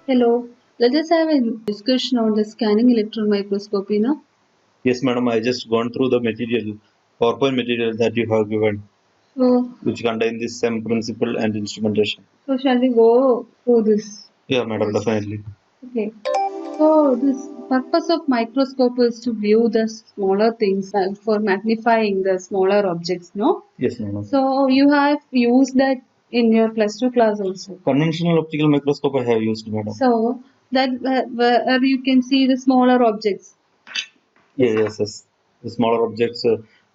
Hello, let us have a discussion on the scanning electron microscopy now. Yes, madam, I just gone through the material, PowerPoint material that you have given, So, which contain this same principle and instrumentation. so shall we go through this? Yeah, madam, definitely. Okay. So this purpose of microscope is to view the smaller things for magnifying the smaller objects, no? Yes, madam. So you have used that in your plus two class also. Conventional optical microscope I have used, madam. So that where you can see the smaller objects. Yeah, yes, yes. The smaller objects,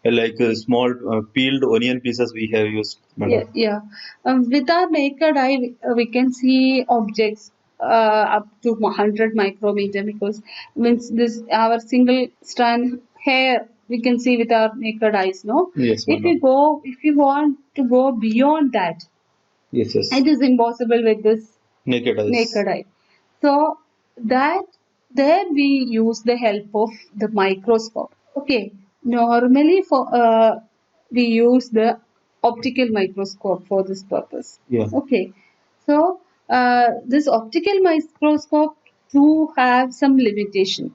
like small peeled onion pieces, we have used, Yeah, madam. yeah. With our naked eye, we can see objects up to 100 micrometer because means this our single strand hair we can see with our naked eyes. No, Yes, madam. if you want to go beyond that, Yes, yes. it is impossible with this Naked eyes. naked eye. So that there we use the help of the microscope. Okay, normally for we use the optical microscope for this purpose. Yeah. Okay, so this optical microscope do have some limitation.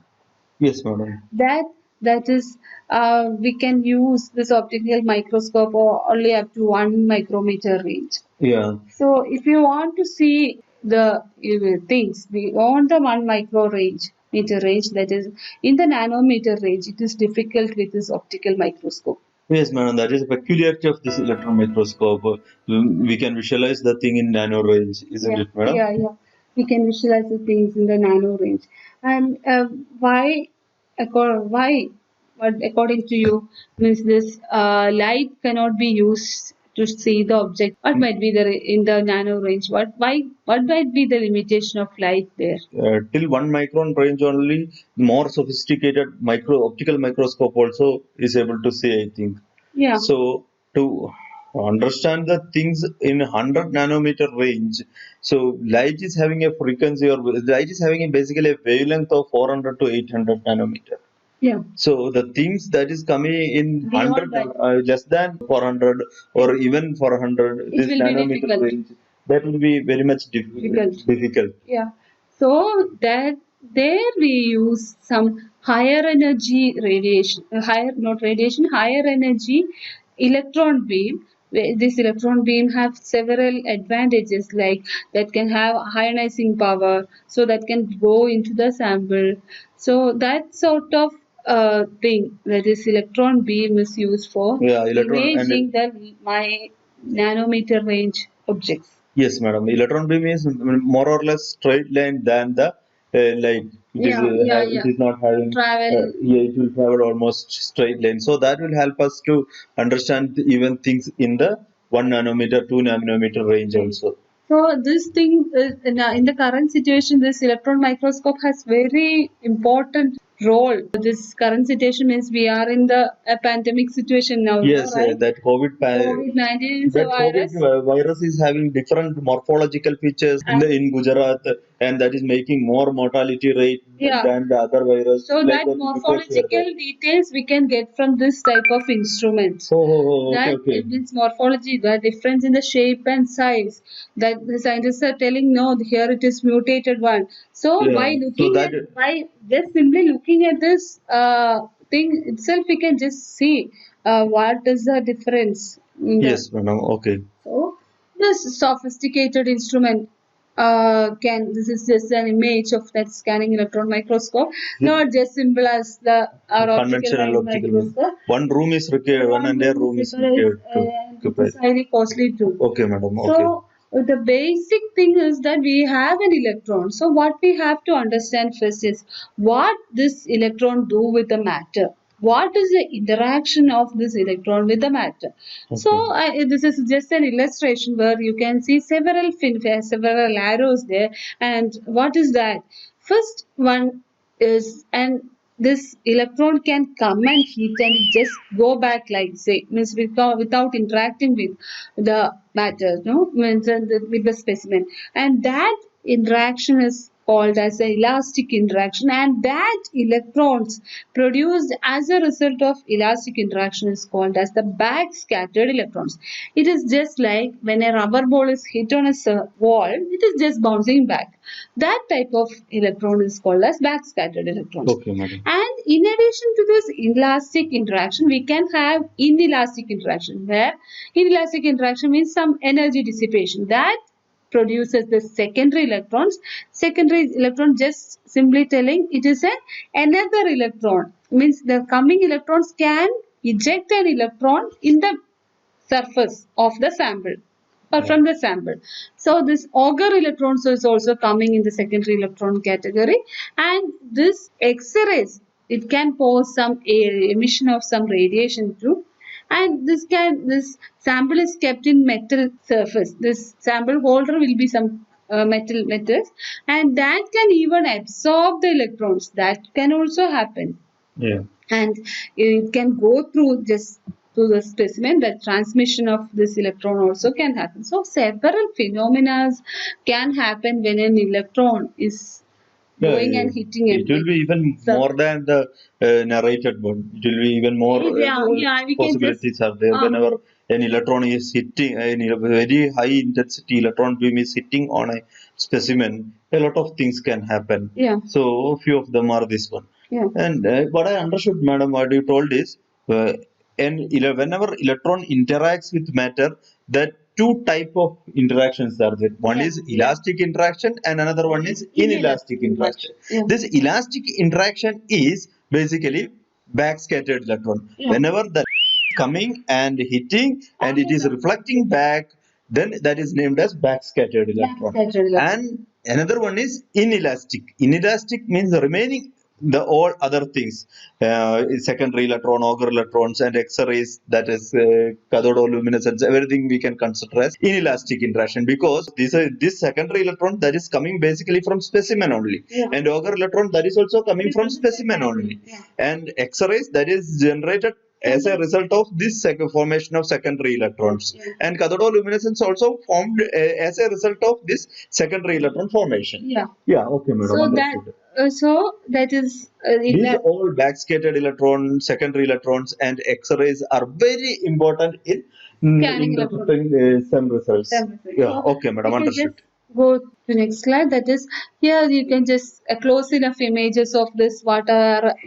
Yes, madam. That is we can use this optical microscope only up to 1 micrometer range. Yeah. So if you want to see the things beyond the 1 meter range, that is in the nanometer range, it is difficult with this optical microscope. Yes, madam. That is a peculiarity of this electron microscope. We can visualize the thing in nano range, isn't Yeah, it, madam? yeah, yeah. We can visualize the things in the nano range. And why, what according to you, means this light cannot be used to see the object? What might be the in the nano range? What might be the limitation of light there? Till 1 micron range only, more sophisticated micro optical microscope also is able to see, I think. Yeah, So to understand the things in 100 nanometer range, so light is having a frequency, or light is having basically a wavelength of 400 to 800 nanometer. yeah. So the things that is coming in Beyond 100, that, less than 400 or even 400, it this will be nanometer difficult. range, that will be very much Difficult. difficult. Yeah. So that there we use some higher energy radiation, higher not radiation, higher energy electron beam. This electron beam have several advantages like that can have ionizing power, so that can go into the sample. So that sort of thing that is electron beam is used for Yeah, electron and imaging the my nanometer range objects. yes, madam. Electron beam is more or less straight line than the light. It is Yeah, yeah, it yeah. is not having, Travel. yeah, it will travel almost straight line. So that will help us to understand even things in the 1 nanometer, 2 nanometer range also. So this thing is in the current situation, this electron microscope has very important role. This current situation means we are in the a pandemic situation now, no, Yes, right? COVID-19 is a that COVID virus, virus is having different morphological features and in Gujarat, and that is making more mortality rate yeah. than the other virus, So like that the reports were there. morphological details we can get from this type of instrument. Oh, oh, oh, okay, That okay. it means morphology, the difference in the shape and size. That the scientists are telling no, here it is mutated one. So Yeah. So that by just simply looking at this thing itself, we can just see what is the difference in the. yes, madam. Okay. So this sophisticated instrument can this is just an image of that scanning electron microscope, not just simple as the our optical Conventional optical. microscope. One room is required. One One entire room is room is separate required to and it occupy. is highly costly too. Okay, madam. Okay. So the basic thing is that we have an electron. So what we have to understand first is what this electron do with the matter. What is the interaction of this electron with the matter? So this is just an illustration where you can see several arrows there. And what is that? First one is and this electron can come and heat and just go back like say means without interacting with the matter, no, means with the specimen, and that interaction is called as the elastic interaction, and that electrons produced as a result of elastic interaction is called as the backscattered electrons. It is just like when a rubber ball is hit on a wall, it is just bouncing back. That type of electron is called as backscattered electrons. Okay, madam. And in addition to this elastic interaction, we can have inelastic interaction, where inelastic interaction means some energy dissipation that produces the secondary electrons. Secondary electron, just simply telling, it is another electron, means the coming electrons can eject an electron in the surface of the sample or from the sample. So this Auger electrons is also coming in the secondary electron category, and this X-rays, it can cause some emission of some radiation too. And this sample is kept in metal surface. This sample holder will be some metals, and that can even absorb the electrons. That can also happen. Yeah. And it can go through just to the specimen. The transmission of this electron also can happen. So several phenomena can happen when an electron is going and hitting it will be even more than the narrated one. It will be even more we can possibilities are there whenever an electron is hitting a very high intensity electron beam is hitting on a specimen. A lot of things can happen. Yeah. So few of them are this one. Yeah. And what I understood, madam, what you told is whenever electron interacts with matter, that two type of interactions are there. One is elastic interaction and another one is inelastic interaction. Yeah. This elastic interaction is basically backscattered electron. Whenever the coming and hitting and it is reflecting back, then that is named as backscattered electron. And another one is inelastic. Inelastic means the remaining the all other things, secondary electron, Auger electrons, and X-rays, that is cathodoluminescence, everything we can consider as inelastic interaction, because this secondary electron that is coming basically from specimen only, and Auger electron that is also coming from specimen only, and X-rays that is generated as a result of this formation of secondary electrons, and cathodoluminescence also formed as a result of this secondary electron formation. Okay, madam. So that is these all backscattered electrons, secondary electrons, and X-rays are very important in interpreting some results. Okay, madam, understood. Go to the next slide. That is, here you can just close enough images of this what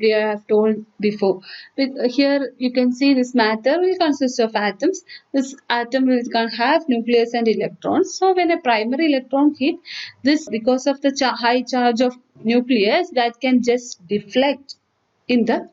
we have told before. Here you can see this matter will consist of atoms. This atom will have nucleus and electrons. So when a primary electron hit this, because of the high charge of nucleus, that can just deflect in the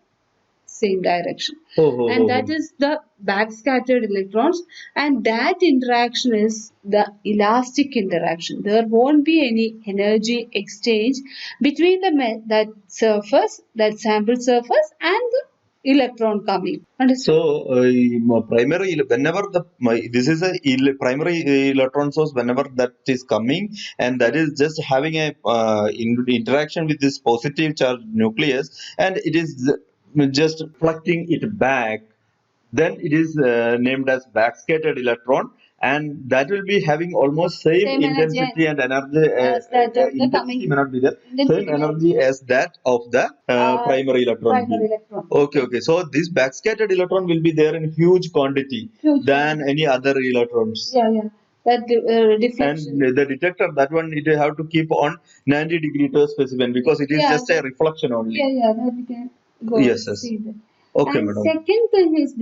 same direction. And that is the backscattered electrons, and that interaction is the elastic interaction. There won't be any energy exchange between that surface, that sample surface, and the electron coming. Understood? So primary, whenever this is a primary electron source, whenever that is coming and that is just having a interaction with this positive charge nucleus, and it is just reflecting it back, then it is named as backscattered electron, and that will be having almost same intensity and energy as intensity may not be there, same energy as that of the primary electron. Okay, so this backscattered electron will be there in huge quantity than any other electrons. That deflection. And the detector, that one, it have to keep on 90 degree to a specimen, because it is just a reflection only. That we can go see that. Okay, and madam. Second thing is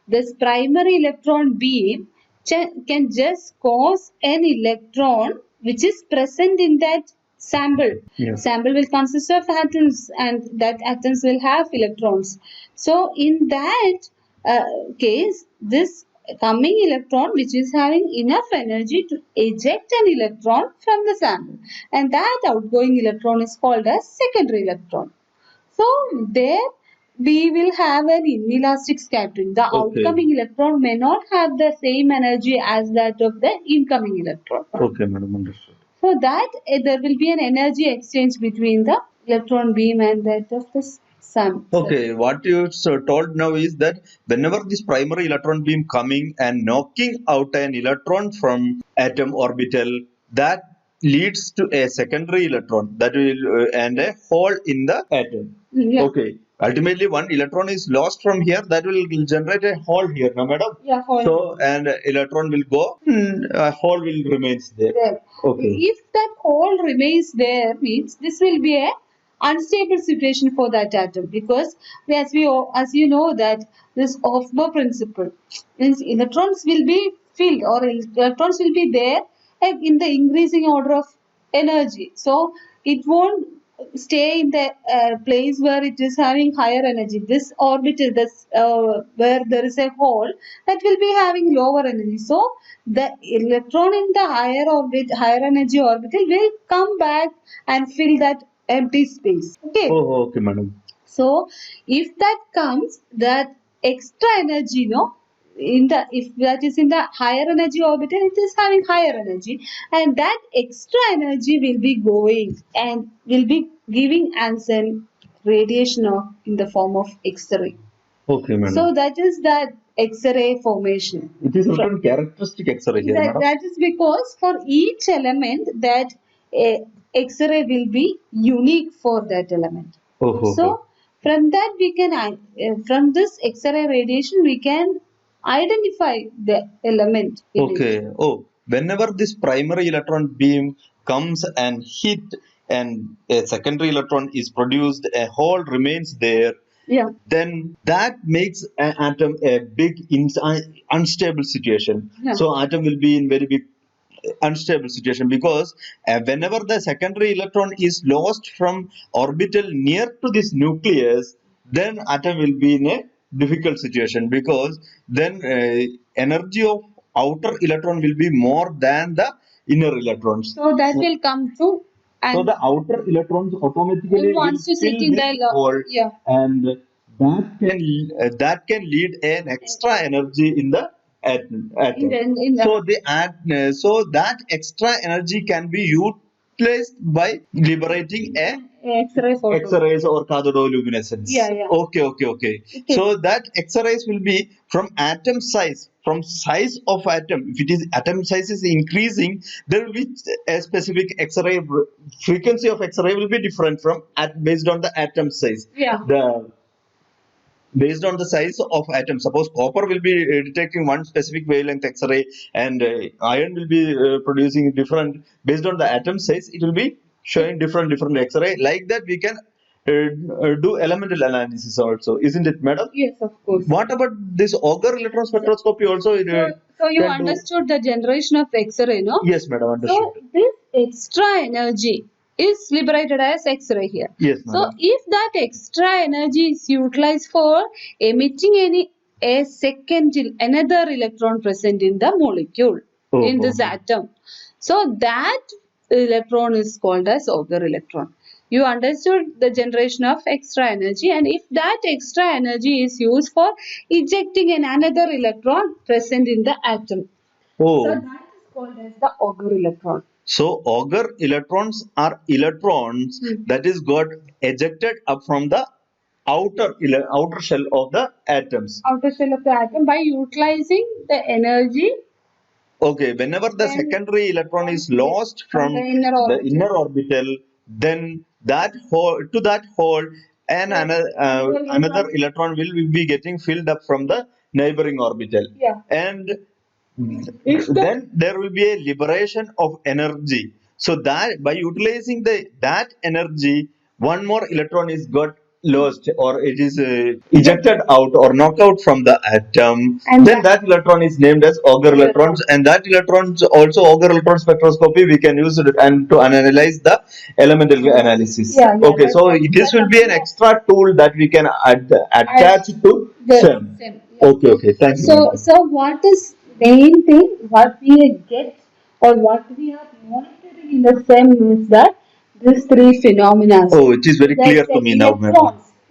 this primary electron beam can just cause an electron which is present in that sample. Sample will consist of atoms, and that atoms will have electrons. So in that case, this coming electron which is having enough energy to eject an electron from the sample, and that outgoing electron is called as secondary electron. So there we will have an inelastic scattering. The outcoming electron may not have the same energy as that of the incoming electron. Okay, madam, understood. So that there will be an energy exchange between the electron beam and that of the sun. Okay, what you told now is that whenever this primary electron beam coming and knocking out an electron from atom orbital, that leads to a secondary electron that will and a hole in the atom. Yeah. Okay. Ultimately, one electron is lost from here. That will generate a hole here, no, madam? Yeah, hole. So, and electron will go, a hole will remains there. There. Okay. If that hole remains there, means this will be a unstable situation for that atom, because as you know that this Aufbau principle means electrons will be filled, or electrons will be there in the increasing order of energy. So it won't stay in the place where it is having higher energy. This orbital, this where there is a hole, that will be having lower energy. So the electron in the higher orbit, higher energy orbital will come back and fill that empty space. Okay. Oh, okay, madam. So if that comes, that extra energy, no, in the if that is in the higher energy orbital, it is having higher energy, and that extra energy will be going and will be giving us an radiation in the form of X-ray. Okay, madam. So that is that X-ray formation. It is written characteristic X-ray here, madam. That is because for each element that X-ray will be unique for that element. Oh, So from that we can from this X-ray radiation we can identify the element. in it. okay. Oh, whenever this primary electron beam comes and hit and a secondary electron is produced, a hole remains there, Yeah. then that makes an atom a big unstable situation. Yeah. So atom will be in very big unstable situation, because whenever the secondary electron is lost from orbital near to this nucleus, then atom will be in a difficult situation, because then energy of outer electron will be more than the inner electrons. So that will come to and So the outer electrons automatically who wants will to sit fill in this the hole, yeah. and that can lead an extra energy in the atom. In the, So that extra energy can be utilized by liberating a X-ray photo. X-rays or cathodoluminescence. Yeah, yeah. Okay. So that X-rays will be from atom size, from size of atom. If it is atom size is increasing, there will be a specific X-ray frequency of X-ray will be different from based on the atom size. Yeah. Based on the size of atom. Suppose copper will be detecting one specific wavelength X-ray, and iron will be producing different. Based on the atom size, it will be showing different X-ray. Like that, we can do elemental analysis also, isn't it, madam? Yes, of course. What about this Auger electron spectroscopy also? So you understood the generation of X-ray, no? Yes, madam, understood. So this extra energy is liberated as X-ray here. Yes, madam. So if that extra energy is utilized for emitting another electron present in the molecule, in this atom, so that electron is called as Auger electron. You understood the generation of extra energy, and if that extra energy is used for ejecting another electron present in the atom, so that is called as the Auger electron. So Auger electrons are electrons that is got ejected up from the outer shell of the atoms. Outer shell of the atom by utilizing the energy. Okay, whenever the secondary electron is lost from the inner orbital, then that hole and another electron will be getting filled up from the neighboring orbital. Yeah. And then there will be a liberation of energy. So that by utilizing that energy, one more electron is got lost, or it is ejected out or knocked out from the atom. And then that electron is named as Auger electrons, and that electrons also Auger electron spectroscopy we can use it and to analyze the elemental analysis. Yeah, okay, so this will be an extra tool that we can attach to SEM. Okay, thank you. So what is main thing what we get or what we are monitoring in the SEM is that these three phenomena. Oh, it is very clear to me now, ma'am.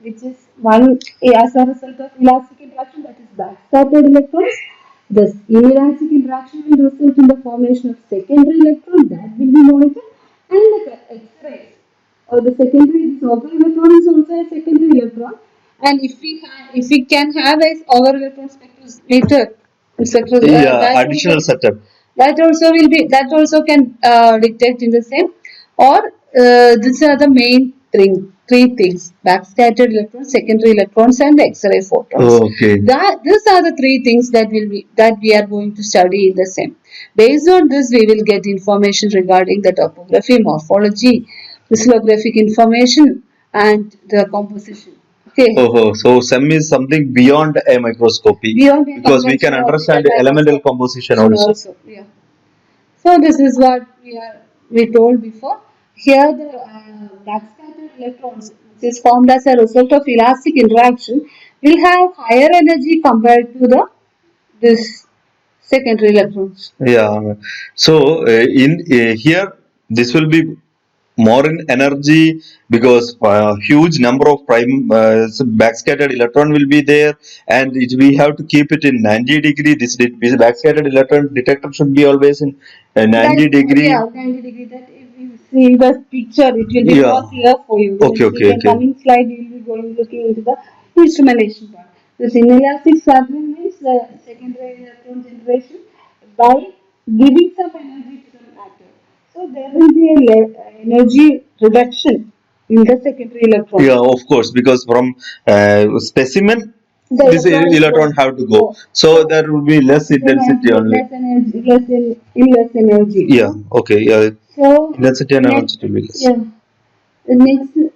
Which is one as a result of elastic interaction, that is backscattered electrons. This inelastic interaction will result in the formation of secondary electron, that will be monitored, and the X-rays. Or the secondary, this Auger electron is also a secondary electron. And if we can have a Auger electron spectrometer, additional setup. That also can detect in the same. Or these are the main three things: backscattered electrons, secondary electrons, and X-ray photons. Okay. That these are the three things that we are going to study in the same. Based on this, we will get information regarding the topography, morphology, crystallographic information, and the composition. Okay. Oh, so SEM is something beyond a microscopy Beyond the because we can conventional optical understand elemental microscope composition also. also. Yeah. So this is what we told before. Here the backscattered electrons, which is formed as a result of elastic interaction, will have higher energy compared to the this secondary electrons. Yeah. So in here, this will be more in energy because huge number of prime backscattered electron will be there, and we have to keep it in 90 degree. This backscattered electron detector should be always in 90 degree. Yeah, 90 degree. That if you see the picture, it will be Yeah. more clear for you. Okay. Then we Okay. can Okay. coming slide. We will be going looking into the instrumentation part. The inelastic scattering means the secondary electron generation by giving some energy to the matter. So there will be a energy reduction in the secondary electron. Yeah, of course, because from specimen The this electron have to go, so there will be less intensity only. less energy, less energy. Yeah. Okay. Yeah. So Intensity and next, energy will be less. yeah. The next is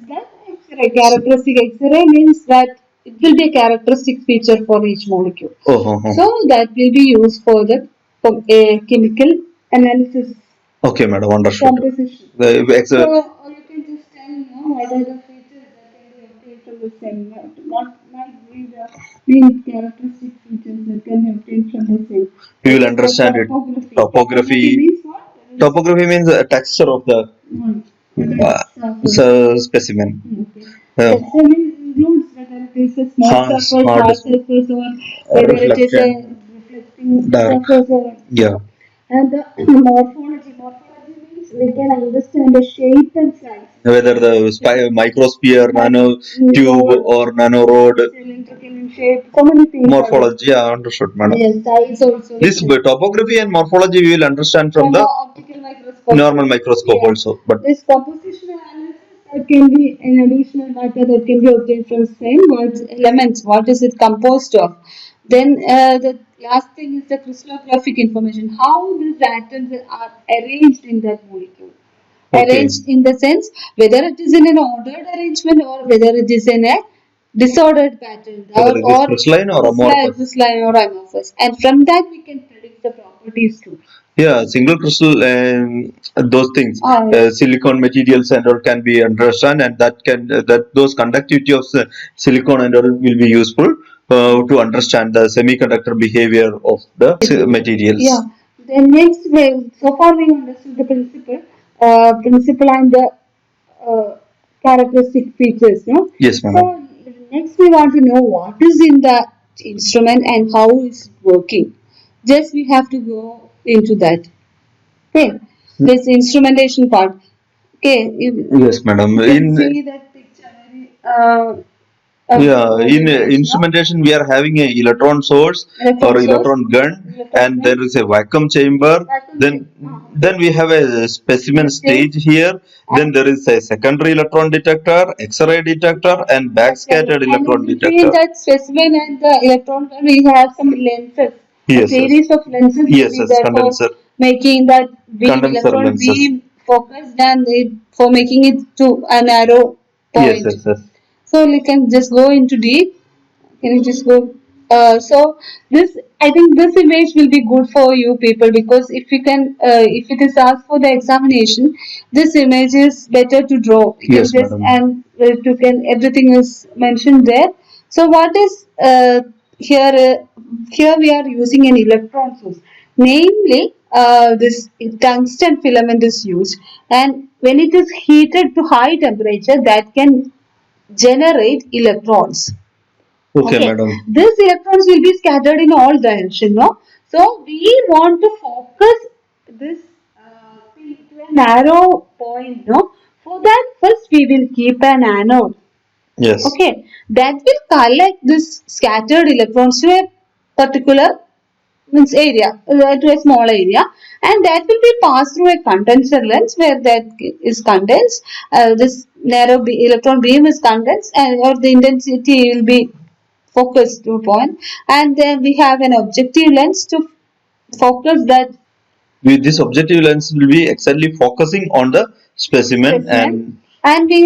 that X-ray. Characteristic X-ray means that it will be a characteristic feature for each molecule. So that will be used for the a chemical analysis. Okay, madam, understood. Composition. The So you can just tell me what are the features that can be obtained from the cell. What might be the main characteristic features that can be obtained from the cell. You will understand it. Topography. Topography. Means what? Topography means texture of the specimen. Okay. Specimen includes whether it is a small surface, hard surface, or whether it is a reflecting surface, or yeah. and the morphology. Morphology means we can understand the shape and size. Whether the microsphere, nano tube, or nano rod. Cylindrical in shape. So many things. Morphology, yeah, understood, madam. Yes, size also. This topography and morphology we will understand from the optical microscope. normal microscope also. But this composition analysis that can be an additional matter that can be obtained from same what elements, what is it composed of. Then the last thing is the crystallographic information. How these atoms are arranged in that molecule. Arranged in the sense whether it is in an ordered arrangement or whether it is in a disordered pattern or crystalline or amorphous. And from that we can predict the properties too. Yeah, single crystal and those things, silicon materials and all can be understand, and that can that those conductivity of silicon and all will be useful to understand the semiconductor behavior of the materials. Yeah. Then next, so far we understood the principle and the characteristic features. No. Yes, ma'am. So next we want to know what is in the instrument and how is it working. Just we have to go into that. Okay. This instrumentation part. Okay. Yes, madam. You can see that picture very. Yeah, in instrumentation we are having a electron source or electron gun, and there is a vacuum chamber. Then we have a specimen stage here. Then there is a secondary electron detector, X-ray detector, and backscattered electron detector. Between that specimen and the electron gun, we have some lenses. Yes, a series of lenses. Yes, condenser. Making that electron beam focused and for making it to a narrow point. Yes. So you can just go into deep. Can you just go? So this, I think this image will be good for you people because if you can, if it is asked for the examination, this image is better to draw. Yes, madam. And you can everything is mentioned there. So what is here? Here we are using an electron source, namely this tungsten filament is used, and when it is heated to high temperature, that can generate electrons. Okay, madam. These electrons will be scattered in all directions, no? So we want to focus this to a narrow point, no? For that, first we will keep an anode. Yes. Okay, that will collect this scattered electrons to a particular means area to a small area, and that will be passed through a condenser lens where that is condensed. This narrow electron beam is condensed, and or the intensity will be focused to a point, and then we have an objective lens to focus that With this objective lens will be exactly focusing on the specimen, specimen. And we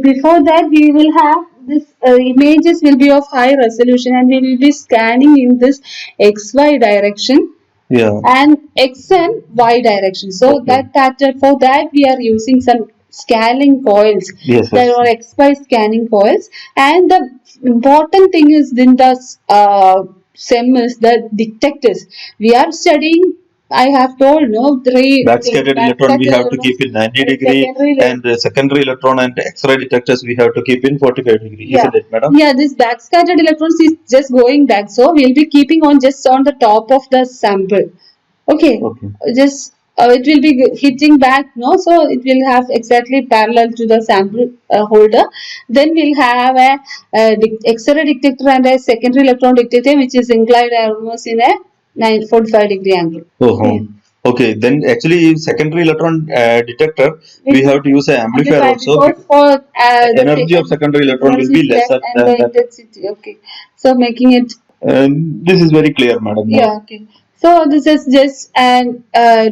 before that we will have this images will be of high resolution, and we will be scanning in this XY direction yeah, and X and Y direction. So okay, for that we are using some scanning coils. yes, There yes, are XY scanning coils, and the important thing is in the SEM is the detectors. We are studying. I have told no three backscattered electron we backscatter have to electrons, keep in 90 degree, secondary and secondary electron and X-ray detectors we have to keep in 45 degree, yeah, isn't it, madam? yeah. This backscattered electrons is just going back, so we'll be keeping on just on the top of the sample. Okay, Okay, just it will be hitting back, no, so it will have exactly parallel to the sample holder. Then we'll have a X-ray detector and a secondary electron detector which is inclined almost in a 45 degree angle. oh, Okay. okay, then actually secondary electron detector we have to use an amplifier Amplifier also, because for the energy of secondary electron will energy be is less lesser and than the that. intensity. Okay, so making it This is very clear, madam. yeah, okay. So this is just an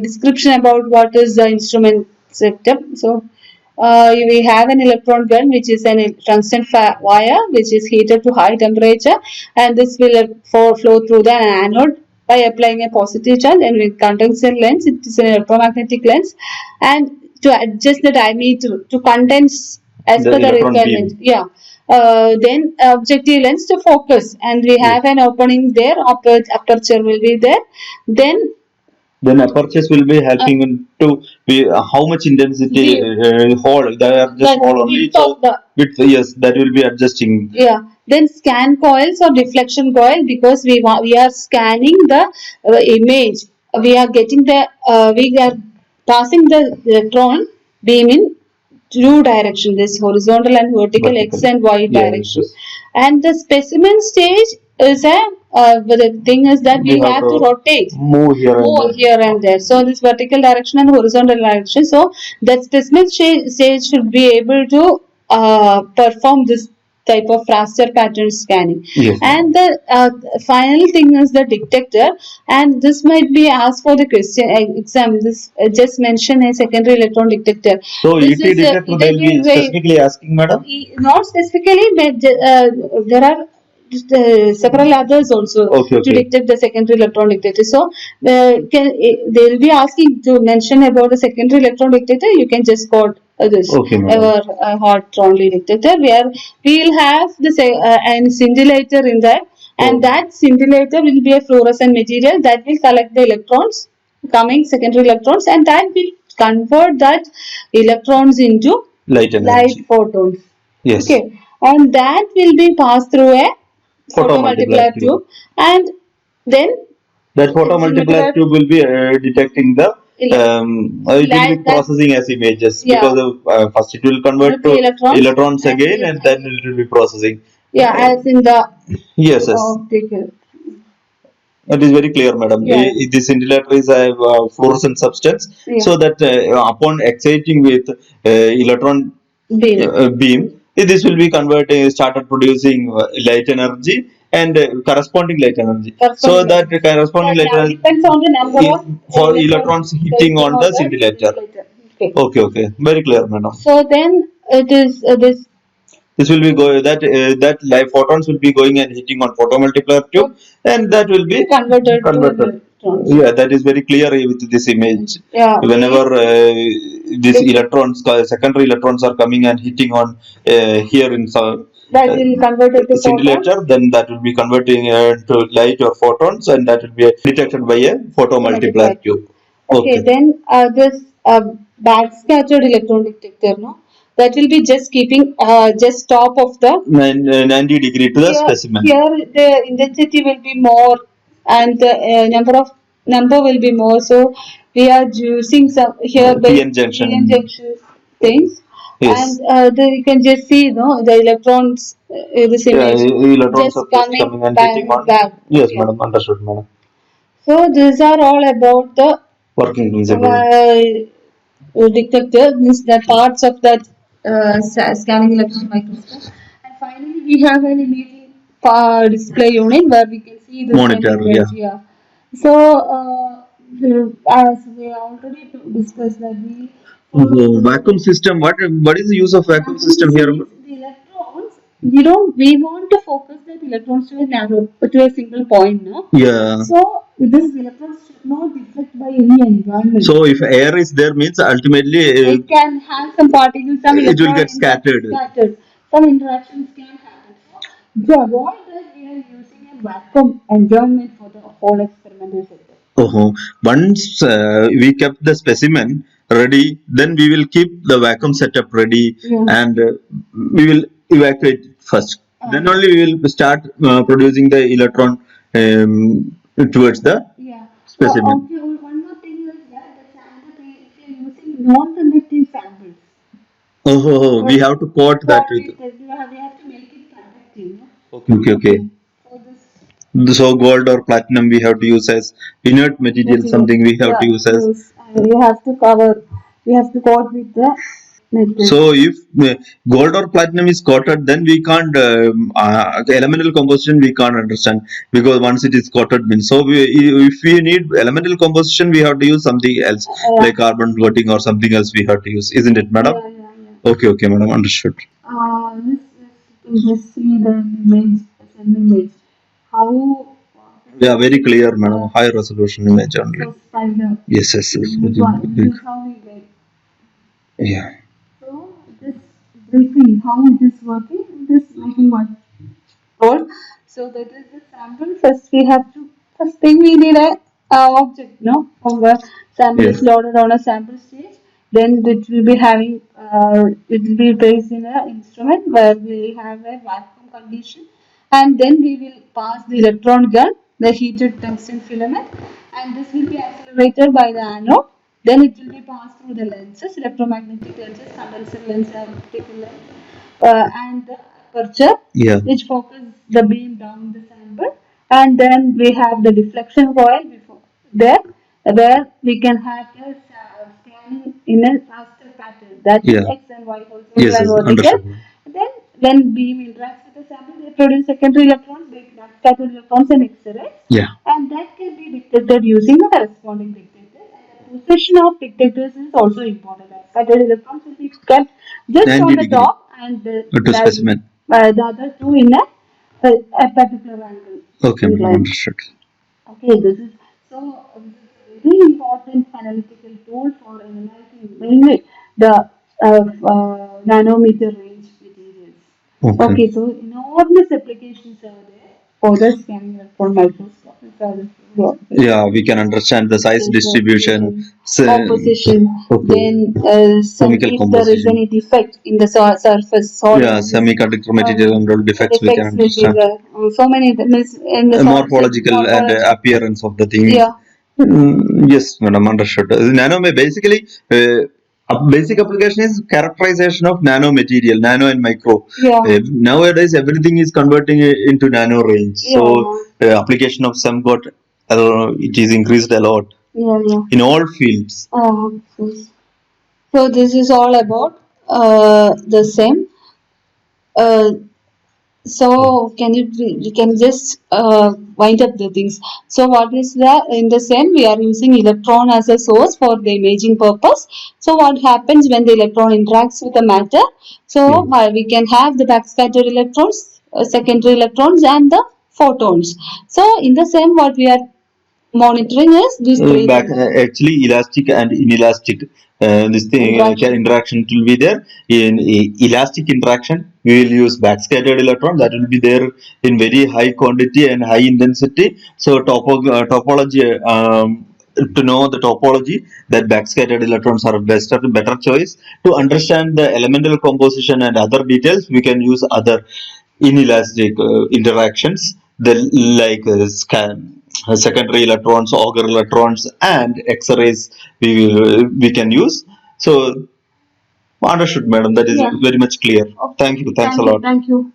description about what is the instrument setup. So we have an electron gun which is an tungsten wire which is heated to high temperature, and this will flow through the anode by applying a positive charge, and with condenser lens it is an electromagnetic lens, and to adjust the diameter to condense as The per the electron requirement. beam. Yeah. Then objective lens to focus, and we Yes. have an opening there, aperture will be there. Then apertures will be helping to be how much intensity hole they are just The hole only. width So of the width, yes, that will be adjusting. yeah. Then scan coils or deflection coil, because we are scanning the image. We are getting the we are passing the electron beam in two direction, this horizontal and vertical X Vertical. and Y Yeah, yes, direction. yes. And the specimen stage is a but the thing is that we have to rotate, move here and move there. here and there. So this vertical direction and horizontal direction. So that specimen stage should be able to perform this type of raster pattern scanning. Yes, And the final thing is the detector, and this might be asked for the question exam. This just mention a secondary electron detector. so This ET is detector they will be specifically asking, madam. not specifically, but there are several others also Okay, to okay. detect the secondary electron detector. So they will be asking to mention about the secondary electron detector. You can just quote this Okay, madam. our hot Thornley detector, where we will have this an scintillator in that, and that scintillator will be a fluorescent material that will collect the electrons, coming secondary electrons, and that will convert that electrons into Light energy. light photons. Yes. Okay, and that will be passed through a Photomultiplier photomultiplier tube, and then that photomultiplier tube will be detecting the it will be light that processing as images, yeah, because first it will convert to electrons and again, and then it will be processing. yeah, as in the Yes, yes. optical. It is very clear, madam. Yeah. This scintillator is a fluorescent substance, Yeah. so that upon exciting with electron Beam. Beam, this will be converting, started producing light energy and corresponding light energy. So that corresponding light Now energy depends on the number of for electrons hitting on the scintillator. Okay. Okay, okay, very clear, madam. So then it is This will be that live photons will be going and hitting on photomultiplier tube, and that will be converted. Yeah, that is very clear with this image. Yeah. Whenever these electrons, secondary electrons are coming and hitting on here in that will convert it to scintillator, then that will be converting to light or photons, and that will be detected by a photomultiplier tube. Okay, then this backscattered electron detector, no, that will be just keeping just top of the 90 degree to the specimen. Here the intensity will be more, and the number will be more. So we are using some here PN junction. PN junction things. Yes. And then you can just see, no, the electrons. This image electrons just are just coming and hitting on. back. Yes, madam. Understood, madam. So these are all about the working principle. detector, means the parts of that scanning electron microscope. And finally, we have an imaging display unit where we can see the Monitor, scanning yeah. image. Yeah. So, as we already discussed that we Vacuum system. What is the use of vacuum system here? means the electrons, we want to focus the electrons to a narrow, to a single point, no? Yeah. So this electrons should not deflect by any environment. So if air is there, means ultimately It can have some particles, some it will electron get scattered. Some interactions can happen. So to avoid that, we are using a vacuum environment for the whole experimental setup. Once we kept the specimen ready, then we will keep the vacuum setup ready. Yeah. And we will evacuate first. Then only we will start producing the electron towards the Yeah. specimen. Okay, one more thing is that the sample, if you are using non-conductive samples, We have to coat that with. we have to make it conductive. No? Okay. So this. So gold or platinum we have to use as inert material. Something we have to use as. Yes, and you have to cover. You have to coat with the metal. So if gold or platinum is coated, then we can't elemental composition we can't understand, because once it is coated means. So if we need elemental composition, we have to use something else, like carbon coating or something else we have to use, isn't it, madam? Yeah. Okay, madam, understood. This just see the image, image. How? Yeah, very clear, madam. High resolution image only. So spider. Yes. This is how we get. Yeah. So this briefly how it is working. This making what role. So that is the sample. First thing we need a object, no? Our sample is loaded on a sample stage. Then it will be having it will be placed in an instrument where we have a vacuum condition, and then we will pass the electron gun, the heated tungsten filament, and this will be accelerated by the anode. Then it will be passed through the lenses, electromagnetic lenses, condenser lens, and optical lens, and the aperture, which focus the beam down the sample. And then we have the deflection coil before there, where we can have a scanning in a raster pattern, that is X and Y horizontal and vertical. Then when beam interacts with the sample, they produce secondary electrons, they scattered electrons and X-rays. Yeah. And that can be detected using the corresponding detectors. And the position of detectors is also important. Scattered electrons will be kept just on the top, and specimen. The other two in a particular angle. Okay, understood. Okay, this is so very important analytical tool for analyzing mainly the nanometer range materials. Okay, so enormous applications are there for the scanning electron microscope. Yeah, we can understand the size distribution, composition. Then chemical if there is any defect in the surface, yeah, semiconductor material and all defects we can understand. So many in the morphological and appearance of the things. Yeah. Yes, madam, understood. Nano basically. Basic application is characterization of nanomaterial, nano and micro. Yeah. Nowadays, everything is converting into nano range. Yeah. So, application of some got it is increased a lot. Yeah. In all fields. Yes. So this is all about the same. So you can just wind up the things. So what is that? In the same, we are using electron as a source for the imaging purpose. So what happens when the electron interacts with the matter? So we can have the backscattered electrons, secondary electrons, and the photons. So in the same, what we are monitoring is this actually elastic and inelastic this thing interaction will be there. In elastic interaction, we will use backscattered electron that will be there in very high quantity and high intensity. So topology, to know the topology, that backscattered electrons are better choice. To understand the elemental composition and other details, we can use other inelastic interactions, the like secondary electrons, Auger electrons, and X-rays we can use. So understood, madam. That is very much clear. Okay. Thank you. Thanks a lot. Thank you.